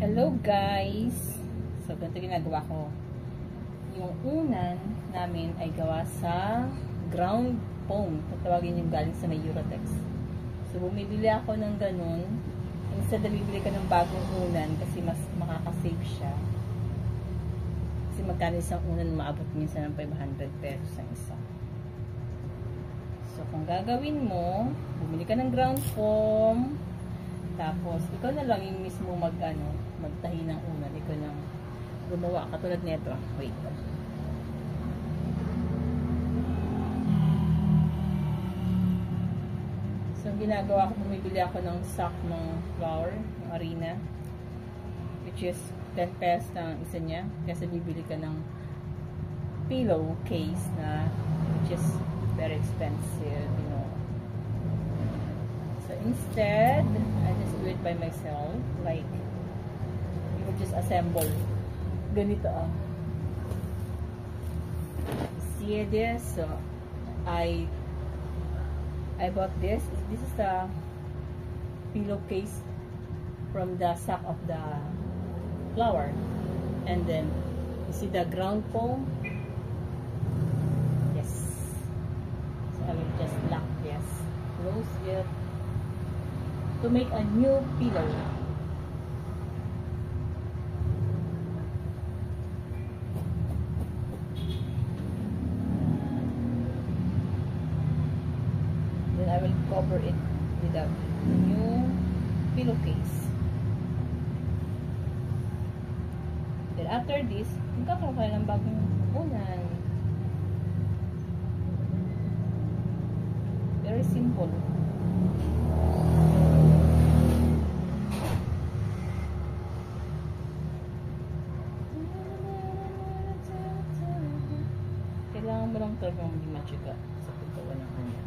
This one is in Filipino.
Hello guys! So, ganito ginagawa ko. Yung unan namin ay gawa sa ground foam. Tawagin yung galing sa may Eurotex. So, bumibili ako ng ganun. Instead na bibili ka ng bagong unan kasi mas makakasave siya. Kasi magkano isang unan, maabot minsan ng 500 pesos ang isa. So, kung gagawin mo, bumili ka ng ground foam. Tapos, ikaw na lang yung mismo magtahi ng unan. Ikaw nang gumawa. Katulad nito. Wait. So, ginagawa ko, bumibili ako ng stock ng flour, ng harina. Which is 10 pesos na isa niya. Kasi bibili ka ng pillow case na which is very expensive, you know. So, instead, I just do it by myself. Like, you would just assemble. Ganito See this? So, I bought this. This is the pillowcase from the sack of the flour. And then, you see the ground foam? Yes. So, I will just lock this. Close it. To make a new pillow. Then I will cover it with a new pillowcase. Then after this, magkakaroon ka ng bagong unan. Very simple. Kailangan mo lang talagang hindi matyaga sa paggawa ng kanya.